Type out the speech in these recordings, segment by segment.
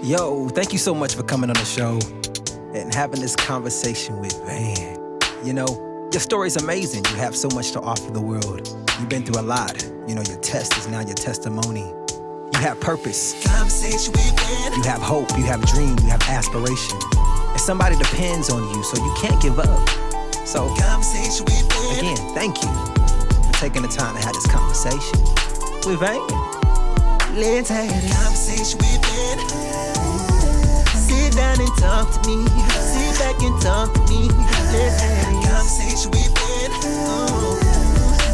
Yo, thank you so much for coming on the show and having this conversation with Van. You know, your story's amazing. You have so much to offer the world. You've been through a lot. You know, your test is now your testimony. You have purpose. You have hope. You have dream. You have aspiration. And somebody depends on you, so you can't give up. So, again, thank you for taking the time to have this conversation with Van. Let's have a conversation with Ben. Sit down and talk to me. Sit back and talk to me. Let's have a conversation with Ben.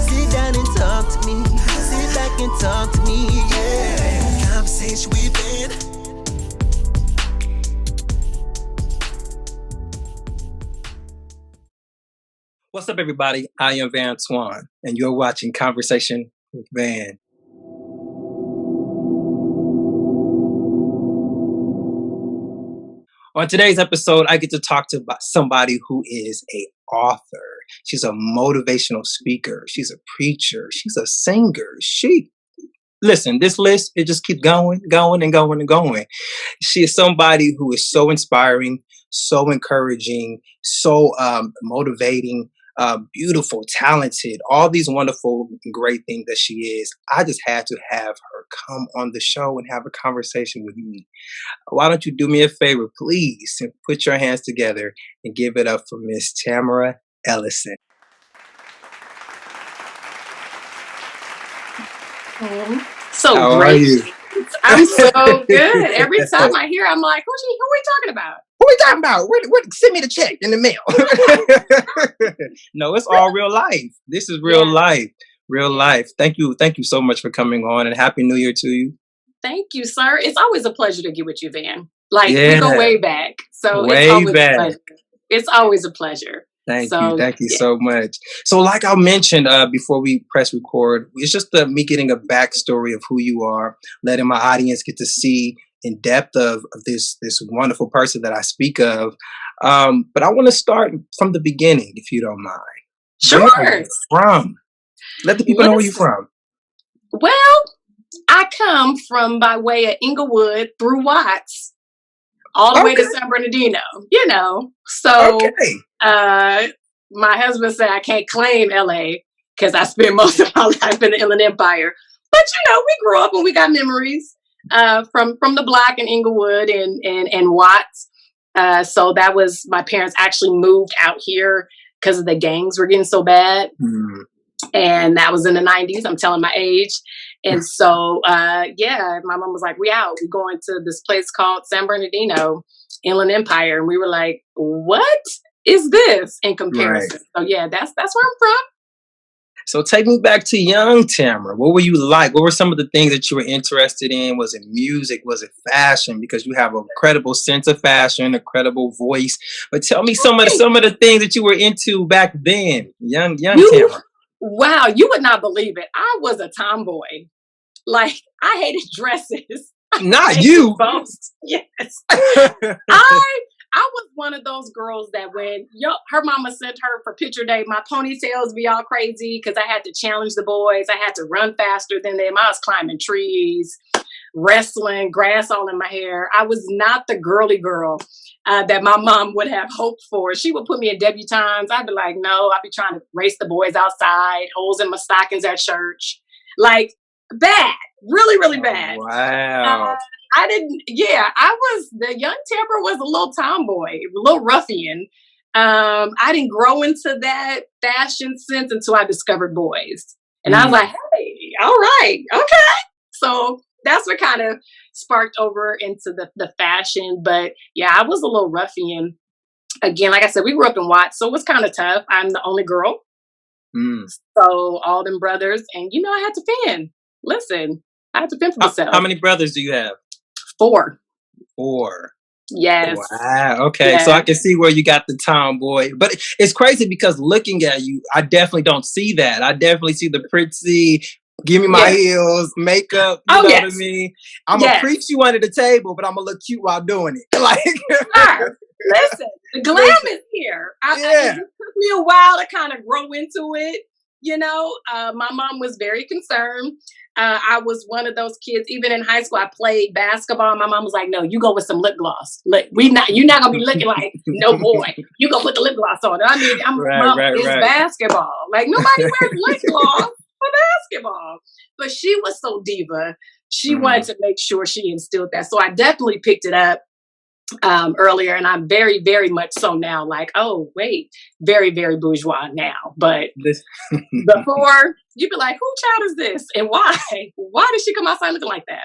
Sit down and talk to me. Sit back and talk to me. Yeah. Conversation with Ben. What's up, everybody? I am Iamvanswan, and you're watching Conversation with Van. On today's episode, I get to talk to somebody who is an author. She's a motivational speaker. She's a preacher. She's a singer. Listen, this list, it just keeps going. She is somebody who is so inspiring, so encouraging, so motivating, beautiful, talented, all these wonderful, great things that she is. I just had to have her come on the show and have a conversation with me. Why don't you do me a favor, please, and put your hands together and give it up for Miss Tamara Ellison. So How great. are you? I'm so good. Every time I hear, I'm like, who are we talking about? What are we talking about? Send me the check in the mail. No, it's all real life. This is real life. Real life. Thank you so much for coming on, and Happy New Year to you. Thank you, sir. It's always a pleasure to get with you, Van. Like, we go way back. So way it's always back. a pleasure. It's always a pleasure. Thank you so much. So like I mentioned before we press record, it's just me getting a backstory of who you are, letting my audience get to see in depth of this wonderful person that I speak of. But I want to start from the beginning, if you don't mind. Sure. Where are you from? Let the people know where you're from. Well, I come from by way of Inglewood through Watts, all the way to San Bernardino, you know. So my husband said I can't claim LA because I spent most of my life in the Inland Empire. But, you know, we grew up and we got memories from the block in Inglewood and Watts. So that was, my parents actually moved out here because of the gangs were getting so bad. And that was in the 90s. I'm telling my age. And so, my mom was like, we out. We're going to this place called San Bernardino, Inland Empire. And we were like, what is this in comparison? Right. So, that's where I'm from. So take me back to young Tamara. What were you like? What were some of the things that you were interested in? Was it music? Was it fashion? Because you have a credible sense of fashion, a credible voice. But tell me some of the things that you were into back then, young Tamara. Wow, you would not believe it. I was a tomboy. Like, I hated dresses. Not you. Yes. I was one of those girls that when her mama sent her for picture day, my ponytails be all crazy because I had to challenge the boys. I had to run faster than them. I was climbing trees, wrestling, grass all in my hair. I was not the girly girl that my mom would have hoped for. She would put me in debutantes. I'd be like, no, I'd be trying to race the boys outside, holes in my stockings at church. Like, bad. Really, really bad. Wow. The young Tamara was a little tomboy, a little ruffian. I didn't grow into that fashion sense until I discovered boys. And I was like, hey, all right, okay. So that's what kind of sparked over into the fashion. But I was a little ruffian. Again, like I said, we grew up in Watts, so it was kind of tough. I'm the only girl. So all them brothers, and I had to fend. Listen, I had to fend for myself. How many brothers do you have? 4. Yes. Wow. Okay. So I can see where you got the tomboy, but it's crazy because looking at you, I definitely don't see that. I definitely see the pretty, give me my heels, makeup. You know what I mean? I'm going to preach you under the table, but I'm going to look cute while doing it. Like, listen, the glam is here. It took me a while to kind of grow into it. My mom was very concerned. I was one of those kids, even in high school, I played basketball. My mom was like, no, you go with some lip gloss. Look, you're not going to be looking like no boy. You go put the lip gloss on. I mean, it's basketball. Like, nobody wears lip gloss for basketball. But she was so diva. She wanted to make sure she instilled that. So I definitely picked it up earlier, and I'm very, very much so now, like, oh, wait, very, very bourgeois now. But before, you'd be like, who child is this? And why? Why did she come outside looking like that?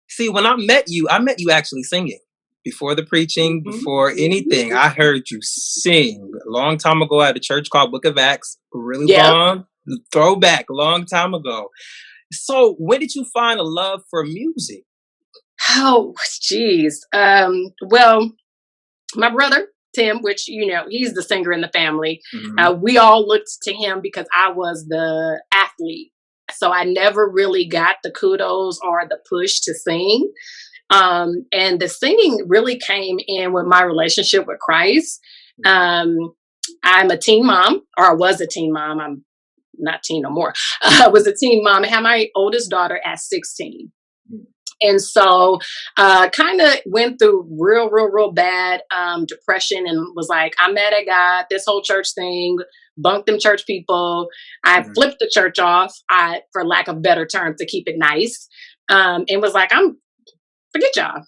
See, when I met you actually singing. Before the preaching, before anything, I heard you sing a long time ago at a church called Book of Acts. Really long, throwback, long time ago. So when did you find a love for music? Oh, geez. Well, my brother, Tim, which, he's the singer in the family. We all looked to him because I was the athlete. So I never really got the kudos or the push to sing. And the singing really came in with my relationship with Christ. I'm a teen mom, or I was a teen mom. I'm not teen no more. I was a teen mom. I had my oldest daughter at 16. And so kind of went through real bad depression, and was like, I'm mad at God, this whole church thing, bunked them church people. I flipped the church off, for lack of better terms, to keep it nice, and was like, forget y'all.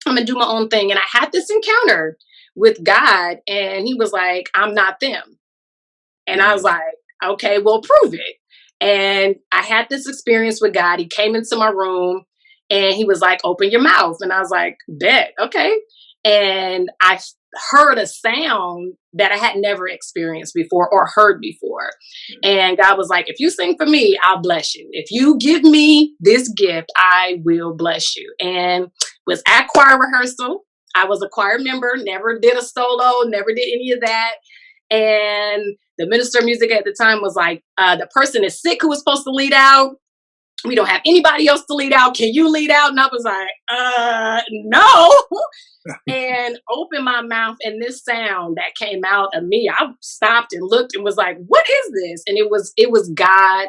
I'm going to do my own thing. And I had this encounter with God, and he was like, I'm not them. And I was like, okay, well, prove it. And I had this experience with God. He came into my room, and he was like, open your mouth. And I was like, bet, okay. And I heard a sound that I had never experienced before or heard before. And God was like, if you sing for me, I'll bless you. If you give me this gift, I will bless you. And was at choir rehearsal. I was a choir member, never did a solo, never did any of that. And the minister of music at the time was like, the person is sick who was supposed to lead out. We don't have anybody else to lead out. Can you lead out? And I was like, no. And opened my mouth, and this sound that came out of me, I stopped and looked and was like, what is this? And it was God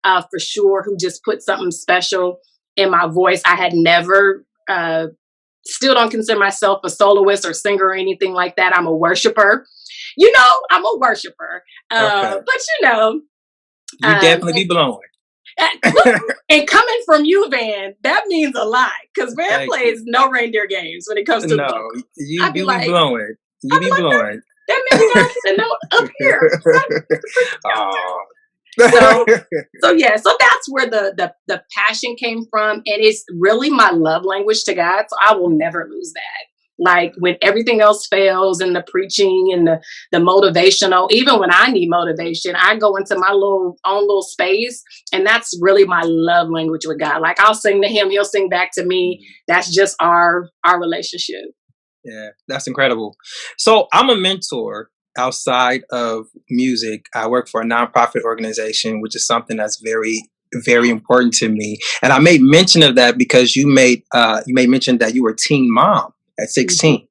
for sure, who just put something special in my voice. I had never, still don't consider myself a soloist or singer or anything like that. I'm a worshiper. I'm a worshiper. Okay. But you definitely be blowing. And coming from you, Van, that means a lot, because Van plays no reindeer games when it comes to the you be like, blowing. You be blowing. That means God said no up here. So that's where the passion came from, and it's really my love language to God. So I will never lose that. Like, when everything else fails, and the preaching and the motivational, even when I need motivation, I go into my own little space. And that's really my love language with God. Like, I'll sing to him, he'll sing back to me. That's just our relationship. Yeah, that's incredible. So I'm a mentor outside of music. I work for a nonprofit organization, which is something that's very, very important to me. And I made mention of that because you made mention that you were a teen mom at 16.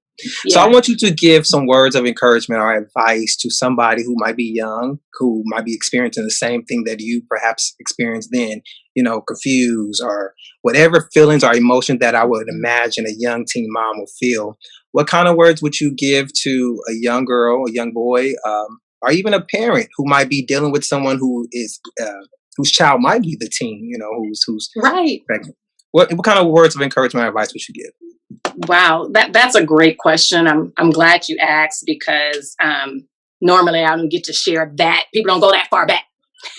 Yeah. So I want you to give some words of encouragement or advice to somebody who might be young, who might be experiencing the same thing that you perhaps experienced then, confused, or whatever feelings or emotions that I would imagine a young teen mom will feel. What kind of words would you give to a young girl, a young boy, or even a parent who might be dealing with someone who is whose child might be the teen, who's right pregnant? What kind of words of encouragement or advice would you give? Wow, that's a great question. I'm glad you asked, because normally I don't get to share that. People don't go that far back.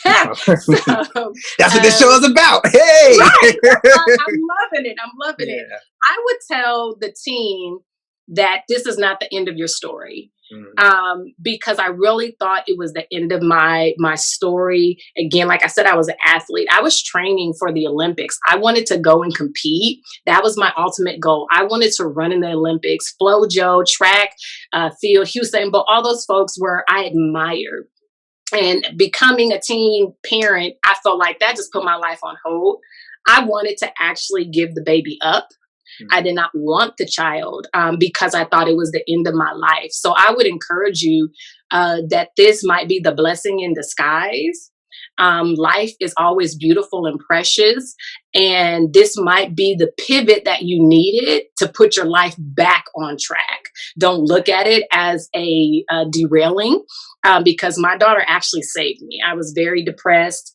That's what this show is about. Hey, right. I'm loving it. I would tell the teen that this is not the end of your story. Because I really thought it was the end of my story. Again, like I said, I was an athlete. I was training for the Olympics. I wanted to go and compete. That was my ultimate goal. I wanted to run in the Olympics. FloJo, track, field, Usain Bolt, all those folks were I admired. And becoming a teen parent, I felt like that just put my life on hold. I wanted to actually give the baby up. I did not want the child because I thought it was the end of my life. So I would encourage you that this might be the blessing in disguise Life is always beautiful and precious. And this might be the pivot that you needed to put your life back on track. Don't look at it as a derailing, because my daughter actually saved me. I was very depressed,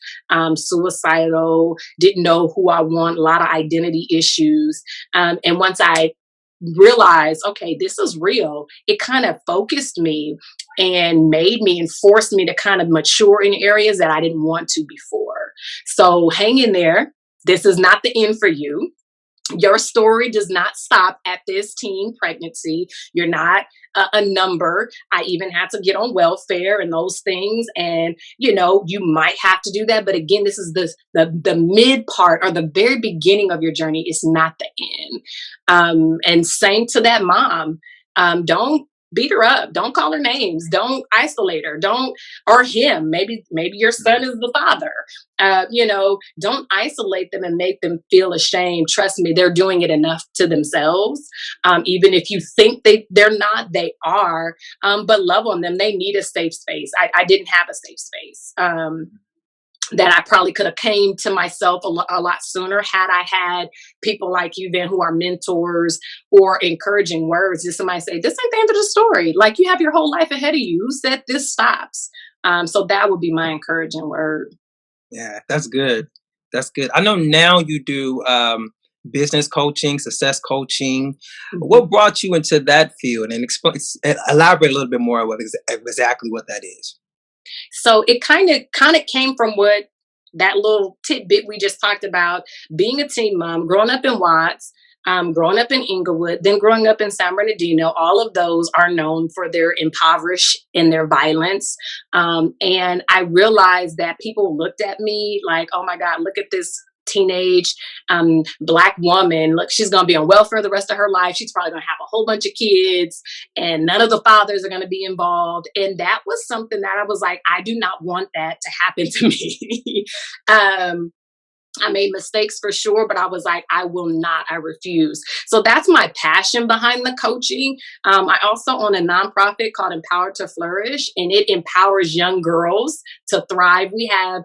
suicidal, didn't know who I want, a lot of identity issues. And once I realized, okay, this is real, it kind of focused me and made me and forced me to kind of mature in areas that I didn't want to before. So hang in there. This is not the end for you. Your story does not stop at this teen pregnancy. You're not a number. I even had to get on welfare and those things. And, you might have to do that. But again, this is the mid part or the very beginning of your journey. It's not the end. And same to that mom. Don't beat her up. Don't call her names. Don't isolate her. Or him. Maybe your son is the father. Don't isolate them and make them feel ashamed. Trust me, they're doing it enough to themselves. Even if you think they're not, they are. But love on them. They need a safe space. I didn't have a safe space. That I probably could have came to myself a lot sooner had I had people like you then who are mentors or encouraging words. Just somebody say, this ain't the end of the story. Like, you have your whole life ahead of you. Who said this stops? So that would be my encouraging word. Yeah, that's good. That's good. I know now you do business coaching, success coaching. Mm-hmm. What brought you into that field? And elaborate a little bit more on exactly what that is. So it kind of came from what that little tidbit we just talked about, being a teen mom, growing up in Watts, growing up in Inglewood, then growing up in San Bernardino. All of those are known for their impoverished and their violence. And I realized that people looked at me like, oh my God, look at this teenage Black woman. Look, she's going to be on welfare the rest of her life. She's probably going to have a whole bunch of kids and none of the fathers are going to be involved. And that was something that I was like, I do not want that to happen to me. I made mistakes for sure, but I was like, I will not, I refuse. So that's my passion behind the coaching. I also own a nonprofit called Empowered to Flourish, and it empowers young girls to thrive. We have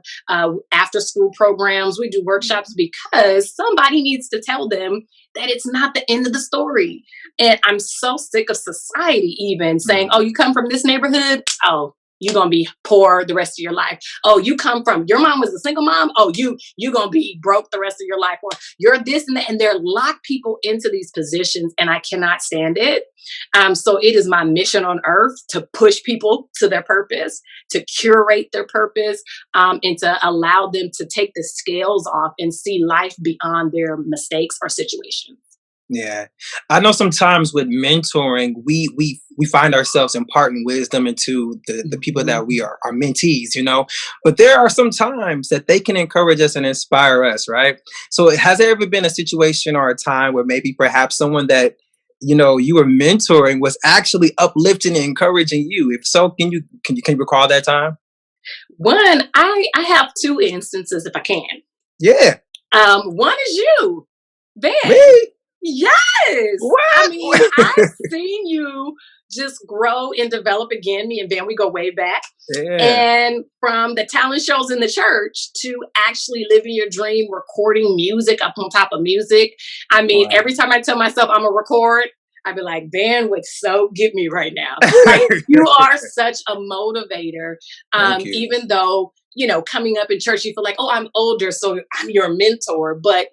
after school programs. We do workshops because somebody needs to tell them that it's not the end of the story. And I'm so sick of society even saying, oh, you come from this neighborhood? Oh, you're going to be poor the rest of your life. Oh, your mom was a single mom. Oh, you're going to be broke the rest of your life. Or you're this and that. And they're locked people into these positions and I cannot stand it. So it is my mission on earth to push people to their purpose, to curate their purpose, and to allow them to take the scales off and see life beyond their mistakes or situations. Yeah. I know sometimes with mentoring, we find ourselves imparting wisdom into the people that we are our mentees, but there are some times that they can encourage us and inspire us, right? So has there ever been a situation or a time where maybe perhaps someone that, you were mentoring was actually uplifting and encouraging you? If so, can you recall that time? One, I have two instances if I can. Yeah. One is you, Ben. Me? Yes. What? I mean, I've seen you just grow and develop again. Me and Ben, we go way back. Yeah. And from the talent shows in the church to actually living your dream, recording music up on top of music. I mean, every time I tell myself I'm going to record, I'd be like, Ben would so get me right now. Like, you are such a motivator. Even though, coming up in church, you feel like, oh, I'm older, so I'm your mentor. But,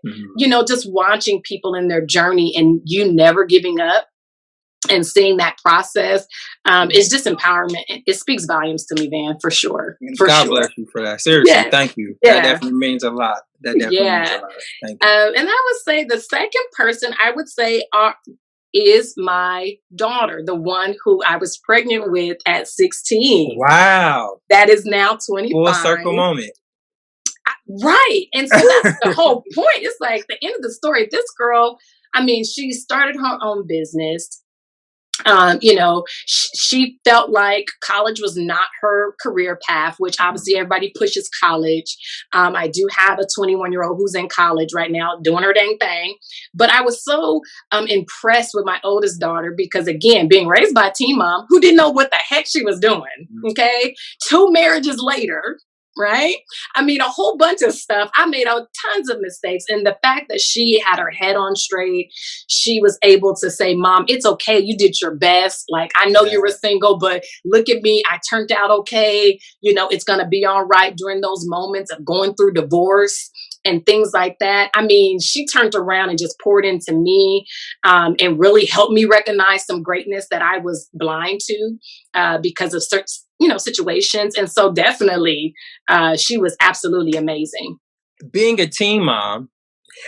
just watching people in their journey and you never giving up and seeing that process is just empowerment. It speaks volumes to me, Van, for sure. God bless you for that. Seriously, thank you. Yeah. That definitely means a lot. Means a lot. Thank you. And I would say the second person I would say is my daughter, the one who I was pregnant with at 16. Wow. That is now 25. Full circle moment. Right. And so that's the whole point. It's like the end of the story. This girl, I mean, she started her own business. She felt like college was not her career path, which obviously everybody pushes college. I do have a 21-year-old who's in college right now doing her dang thing. But I was so impressed with my oldest daughter because, again, being raised by a teen mom who didn't know what the heck she was doing. Okay. 2 marriages later. right? I mean, a whole bunch of stuff. I made tons of mistakes. And the fact that she had her head on straight, she was able to say, Mom, it's okay. You did your best. Like, I know you were single, but look at me. I turned out okay. You know, it's going to be all right during those moments of going through divorce and things like that. I mean, she turned around and just poured into me and really helped me recognize some greatness that I was blind to because of certain, situations. And so definitely, she was absolutely amazing. Being a teen mom,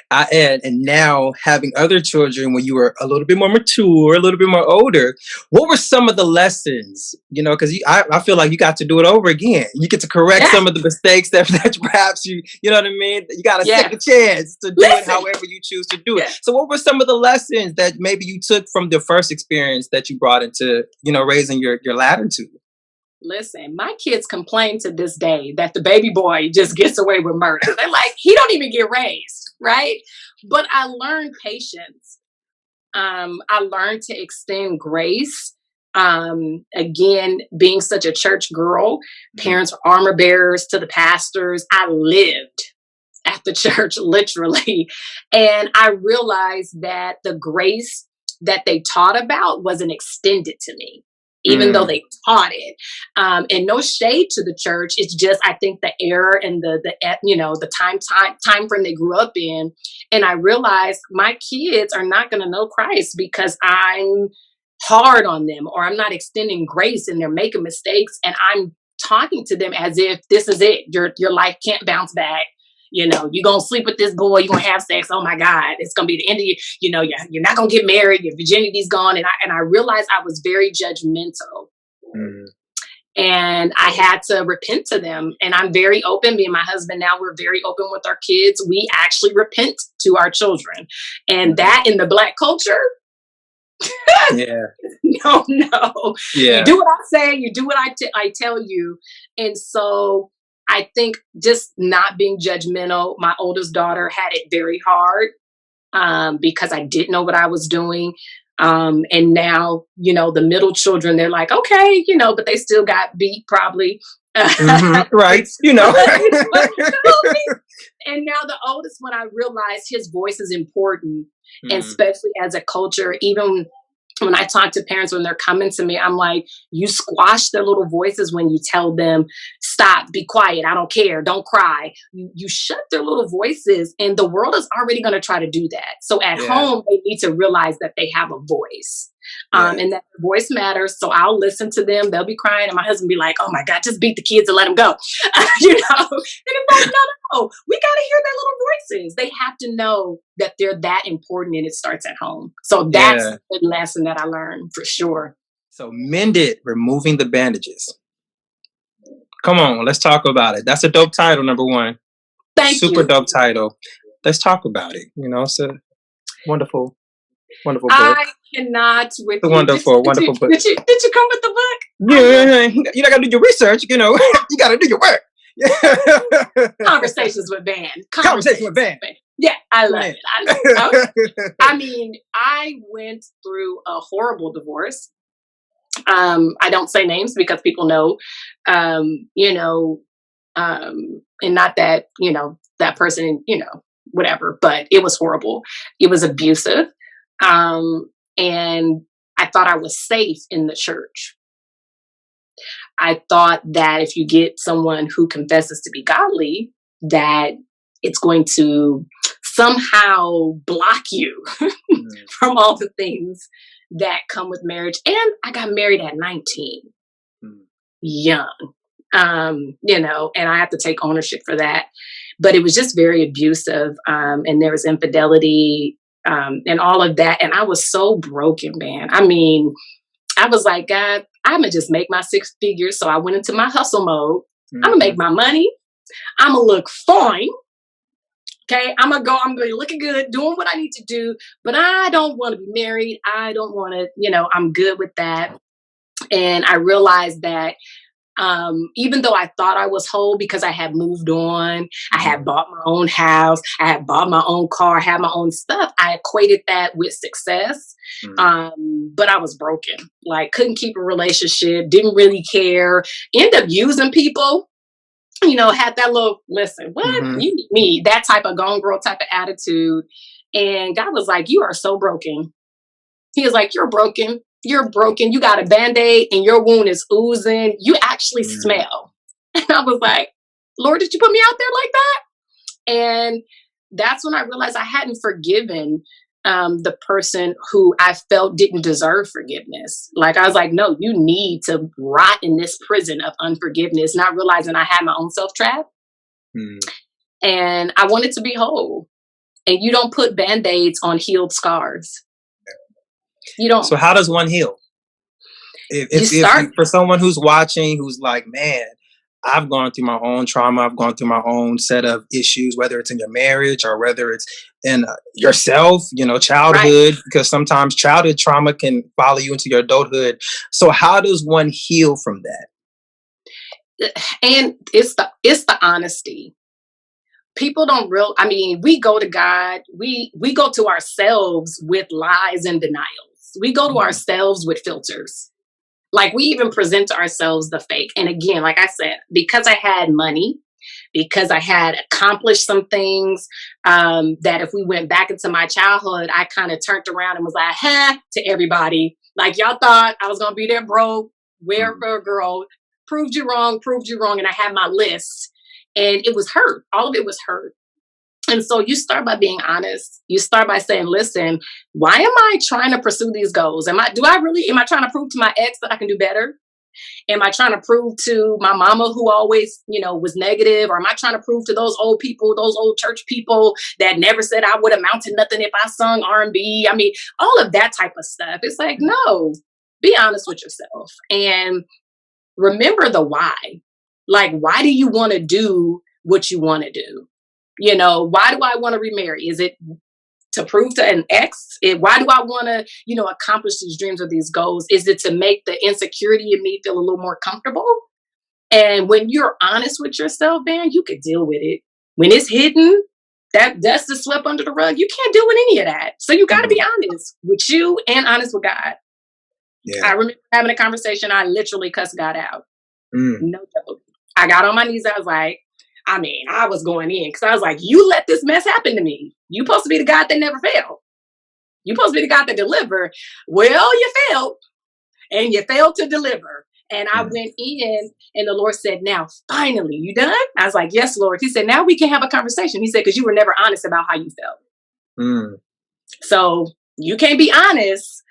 and now having other children when you were a little bit more mature, a little bit more older, what were some of the lessons? Because I feel like you got to do it over again. You get to correct some of the mistakes that perhaps you know what I mean? You got a second chance to do it however you choose to do it. So what were some of the lessons that maybe you took from the first experience that you brought into, raising your latter two? Listen, my kids complain to this day that the baby boy just gets away with murder. They're like, he don't even get raised, right? But I learned patience. I learned to extend grace. Again, being such a church girl, parents were armor bearers to the pastors. I lived at the church, literally. And I realized that the grace that they taught about wasn't extended to me, even though they taught it. And no shade to the church. It's just, I think the era and the time frame they grew up in. And I realized my kids are not going to know Christ because I'm hard on them, or I'm not extending grace and they're making mistakes. And I'm talking to them as if this is it. Your life can't bounce back. You're going to sleep with this boy. You're going to have sex. Oh my God. It's going to be the end of you're not going to get married. Your virginity's gone. And I realized I was very judgmental. And I had to repent to them. And I'm very open. Me and my husband now, we're very open with our kids. We actually repent to our children. And that in the Black culture, no. You do what I say. You do what I tell you. And so I think just not being judgmental. My oldest daughter had it very hard because I didn't know what I was doing. And now, the middle children, they're like, okay, but they still got beat probably. Right. And now the oldest one, I realized his voice is important, and especially as a culture, even when I talk to parents, when they're coming to me, I'm like, you squash their little voices when you tell them, stop, be quiet, I don't care, don't cry. You shut their little voices, and the world is already going to try to do that. So at home, they need to realize that they have a voice. And that their voice matters. So I'll listen to them. They'll be crying. And my husband be like, oh my God, just beat the kids and let them go. And it's like, no. We got to hear their little voices. They have to know that they're that important, and it starts at home. So that's the lesson that I learned for sure. So Mended, removing the bandages. Come on, let's talk about it. That's a dope title, number one. Thank you. Super dope title. Let's talk about it. It's a wonderful book. I cannot with the you. Wonderful book. Did you come with the book? Yeah, you got to do your research. You got to do your work. Conversations with Van. Yeah, I love it. I mean, I went through a horrible divorce. I don't say names because people know, and not that, that person, whatever, but it was horrible. It was abusive. And I thought I was safe in the church. I thought that if you get someone who confesses to be godly, that it's going to somehow block you from all the things that come with marriage. And I got married at 19, young, and I have to take ownership for that. But it was just very abusive. And there was infidelity, and all of that. And I was so broken, man. I mean, I was like, God, I'm going to just make my 6 figures. So I went into my hustle mode. I'm going to make my money. I'm going to look fine. Okay. I'm going to be looking good, doing what I need to do, but I don't want to be married. I don't want to, I'm good with that. And I realized that even though I thought I was whole because I had moved on, I had bought my own house, I had bought my own car, had my own stuff, I equated that with success. But I was broken, like couldn't keep a relationship, didn't really care, ended up using people. had that little, listen, what? Mm-hmm. You need me, that type of gone girl type of attitude. And God was like, you are so broken. He was like, you're broken. You're broken. You got a Band-Aid and your wound is oozing. You actually smell. And I was like, Lord, did you put me out there like that? And that's when I realized I hadn't forgiven the person who I felt didn't deserve forgiveness. Like, I was like, no, you need to rot in this prison of unforgiveness, not realizing I had my own self-trap. And I wanted to be whole. And you don't put Band-Aids on healed scars. You don't. So how does one heal? If for someone who's watching, who's like, man, I've gone through my own trauma. I've gone through my own set of issues, whether it's in your marriage or whether it's in yourself, childhood, because sometimes childhood trauma can follow you into your adulthood. So how does one heal from that? And it's the honesty. People don't we go to God, we go to ourselves with lies and denials. We go to ourselves with filters. Like, we even present to ourselves the fake. And again, like I said, because I had money, because I had accomplished some things, that if we went back into my childhood, I kind of turned around and was like, to everybody. Like, y'all thought I was going to be there broke, where for a girl, proved you wrong. And I had my list. And it was hurt. All of it was hurt. And so you start by being honest. You start by saying, listen, why am I trying to pursue these goals? Am I trying to prove to my ex that I can do better? Am I trying to prove to my mama who always, was negative? Or am I trying to prove to those old people, those old church people that never said I would amount to nothing if I sung R&B? All of that type of stuff. It's like, no, be honest with yourself and remember the why. Like, why do you want to do what you want to do? Why do I want to remarry? Is it to prove to an ex? Why do I want to, accomplish these dreams or these goals? Is it to make the insecurity in me feel a little more comfortable? And when you're honest with yourself, man, you can deal with it. When it's hidden, that dust is swept under the rug. You can't deal with any of that. So you got to be honest with you and honest with God. Yeah. I remember having a conversation. I literally cussed God out. No joke. I got on my knees. I was like, I was going in because I was like, you let this mess happen to me. You supposed to be the God that never failed. You supposed to be the God that delivered. Well, you failed and you failed to deliver. And I went in and the Lord said, now, finally, you done? I was like, yes, Lord. He said, now we can have a conversation. He said, because you were never honest about how you felt. So you can't be honest.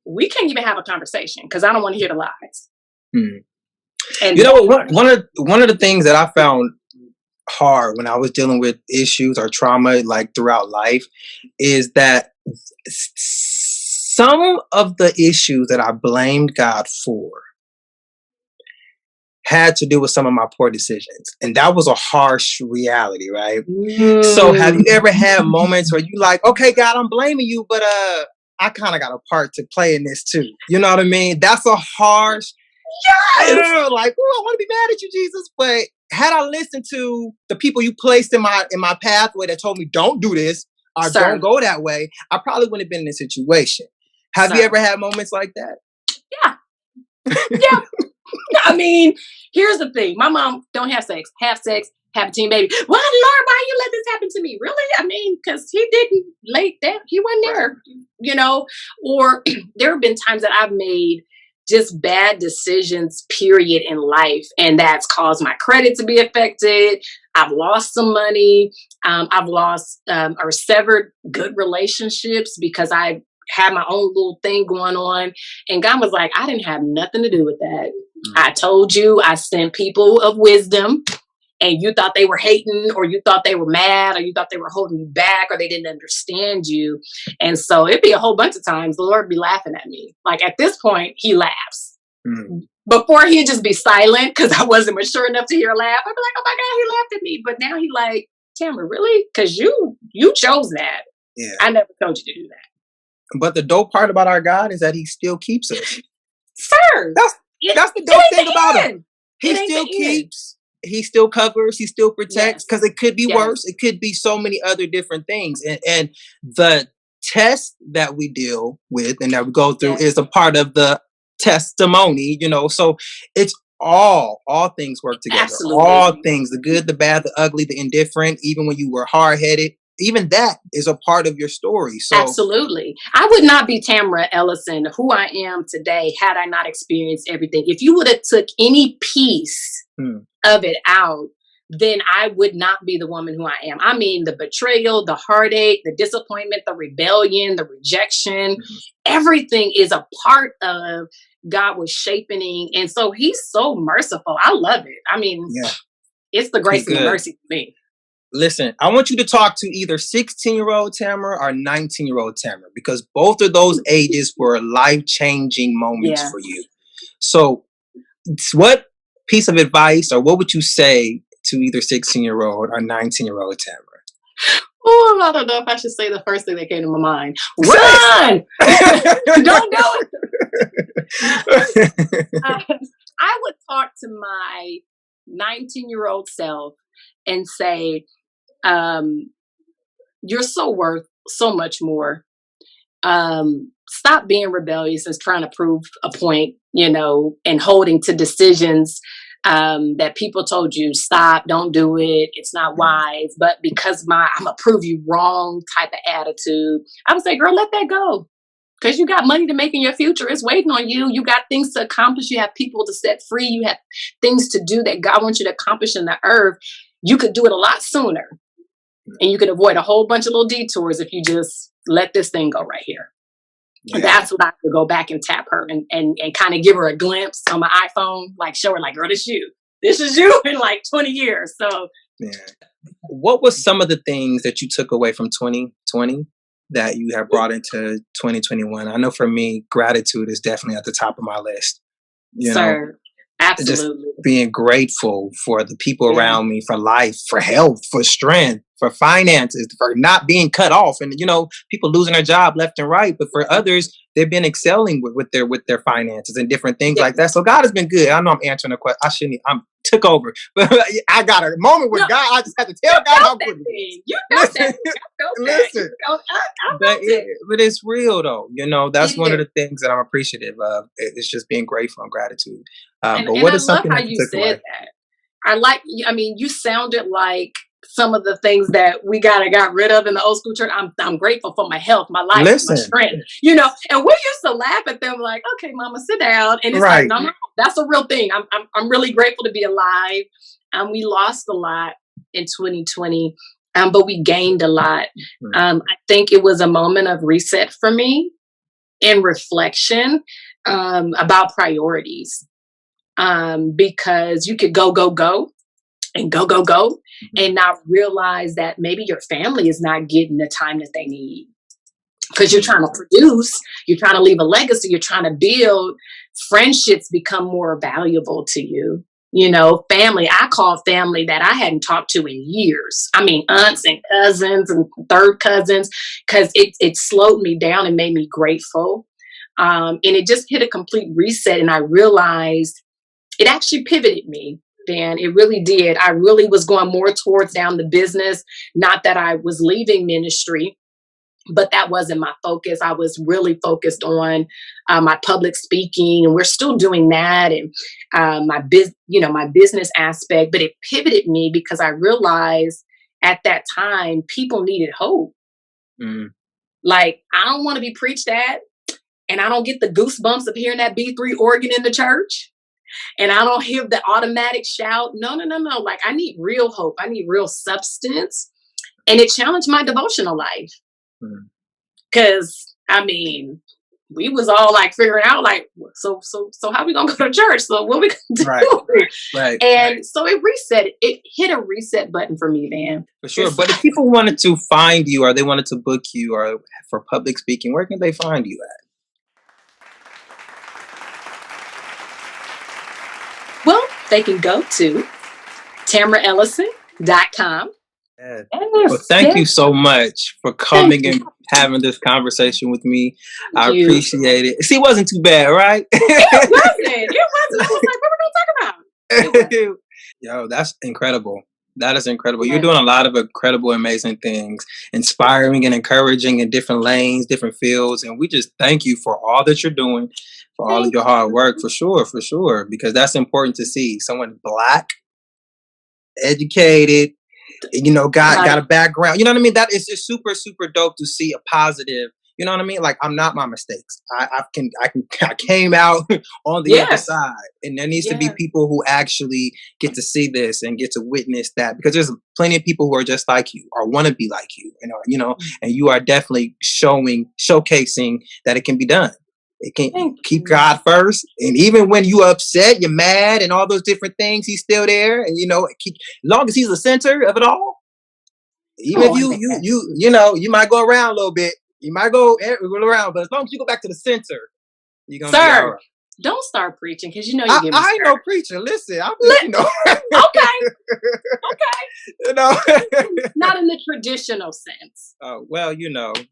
We can't even have a conversation because I don't want to hear the lies. And one of the things that I found hard when I was dealing with issues or trauma like throughout life is that some of the issues that I blamed God for had to do with some of my poor decisions. And that was a harsh reality, right? So have you ever had moments where you like, okay, God, I'm blaming you, but I kind of got a part to play in this too. You know what I mean? That's a harsh like, oh, I want to be mad at you, Jesus. But had I listened to the people you placed in my pathway that told me don't do this or don't go that way, I probably wouldn't have been in this situation. Have you ever had moments like that? Yeah. Here's the thing. My mom don't have sex, have a teen baby. Well, Lord, why you let this happen to me? Really? Because he didn't late that. He wasn't there, or there have been times that I've made just bad decisions, period, in life. And that's caused my credit to be affected. I've lost some money. I've lost or severed good relationships because I had my own little thing going on. And God was like, I didn't have nothing to do with that. I told you I sent people of wisdom and you thought they were hating or you thought they were mad or you thought they were holding you back or they didn't understand you. And so it'd be a whole bunch of times the Lord would be laughing at me. Like at this point, he laughs. Before he'd just be silent because I wasn't mature enough to hear a laugh. I'd be like, oh my God, he laughed at me. But now he like, Tamara, really? Because you chose that. Yeah. I never told you to do that. But the dope part about our God is that he still keeps us. Sir. That's the dope thing about him. He still keeps. He still covers, he still protects, because it could be worse. It could be so many other different things. And the test that we deal with and that we go through is a part of the testimony, so it's all things work together. Absolutely. All things, the good, the bad, the ugly, the indifferent, even when you were hard-headed, even that is a part of your story. So absolutely. I would not be Tamara Ellison, who I am today, had I not experienced everything. If you would have took any piece of it out, then I would not be the woman who I am. I mean, the betrayal, the heartache, the disappointment, the rebellion, the rejection, everything is a part of God was shaping. And so he's so merciful. I love it. I mean, it's the grace and the mercy for me. Listen, I want you to talk to either 16-year-old Tamara or 19-year-old Tamara, because both of those ages were life-changing moments for you. So what piece of advice, or what would you say to either 16-year-old or 19-year-old Tamara? Oh, I don't know if I should say the first thing that came to my mind. Run! Don't do it. I would talk to my 19-year-old self and say, you're so worth so much more. Stop being rebellious and trying to prove a point, and holding to decisions that people told you, stop, don't do it, it's not wise. But because I'm gonna prove you wrong type of attitude, I would say, girl, let that go. Because you got money to make in your future. It's waiting on you. You got things to accomplish. You have people to set free. You have things to do that God wants you to accomplish in the earth. You could do it a lot sooner. And you could avoid a whole bunch of little detours if you just let this thing go right here. Yeah. That's what I would go back and tap her and kind of give her a glimpse on my iPhone, like show her, like, girl, this is you in like 20 years. So what was some of the things that you took away from 2020 that you have brought into 2021? I know for me, gratitude is definitely at the top of my list. Sir, absolutely. Just being grateful for the people around me, for life, for health, for strength, for finances, for not being cut off, and people losing their job left and right. But for others, they've been excelling with their finances and different things like that. So God has been good. I know I'm answering the question. I took over, but I got a moment with God. I just had to tell God how good it is. You know that. Listen, but it's real though. That's one of the things that I'm appreciative of. It's just being grateful and gratitude. But what is something that you took away? You sounded like some of the things that we got rid of in the old school church. I'm grateful for my health, my life, my strength, and we used to laugh at them like, okay, mama, sit down. And it's like, no, that's a real thing. I'm really grateful to be alive. We lost a lot in 2020, but we gained a lot. I think it was a moment of reset for me and reflection about priorities, because you could go and go and not realize that maybe your family is not getting the time that they need, because you're trying to produce, you're trying to leave a legacy, you're trying to build. Friendships become more valuable to you. Family, I call family that I hadn't talked to in years. I mean, aunts and cousins and third cousins, because it slowed me down and made me grateful. And it just hit a complete reset. And I realized it actually pivoted me. Dan, it really did. I really was going more towards down the business. Not that I was leaving ministry, but that wasn't my focus. I was really focused on my public speaking, and we're still doing that, and my business aspect. But it pivoted me because I realized at that time people needed hope. Like, I don't want to be preached at, and I don't get the goosebumps of hearing that B3 organ in the church. And I don't hear the automatic shout. No. Like, I need real hope. I need real substance. And it challenged my devotional life. Because, we was all like figuring out, like, so how we going to go to church? So what we going to do? Right. And so it reset. It hit a reset button for me, man. For sure. But if people wanted to find you, or they wanted to book you, or for public speaking, where can they find you at? Well, they can go to tamaraellison.com. Yes. Well, thank you so much for coming and having this conversation with me. I appreciate it. See, it wasn't too bad, right? It wasn't. I was like, what are we going to talk about? Yo, that's incredible. That is incredible. You're doing a lot of incredible, amazing things, inspiring and encouraging in different lanes, different fields. And we just thank you for all that you're doing, for all of your hard work, for sure, because that's important to see. Someone Black, educated, got a background. You know what I mean? That is just super, super dope to see a positive. You know what I mean? Like, I'm not my mistakes. I came out on the other side, and there needs to be people who actually get to see this and get to witness that, because there's plenty of people who are just like you or want to be like you, and you are definitely showcasing that it can be done. It can keep God first, and even when you upset, you're mad, and all those different things, He's still there, and as long as He's the center of it all. Even if you might go around a little bit. You might go around, but as long as you go back to the center, you're gonna be all right. Don't start preaching, because you get me I ain't no preacher. Listen, I'm just, okay. Not in the traditional sense. Well,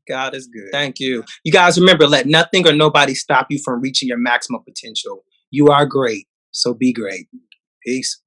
God is good. Thank you. You guys remember, let nothing or nobody stop you from reaching your maximum potential. You are great, so be great. Peace.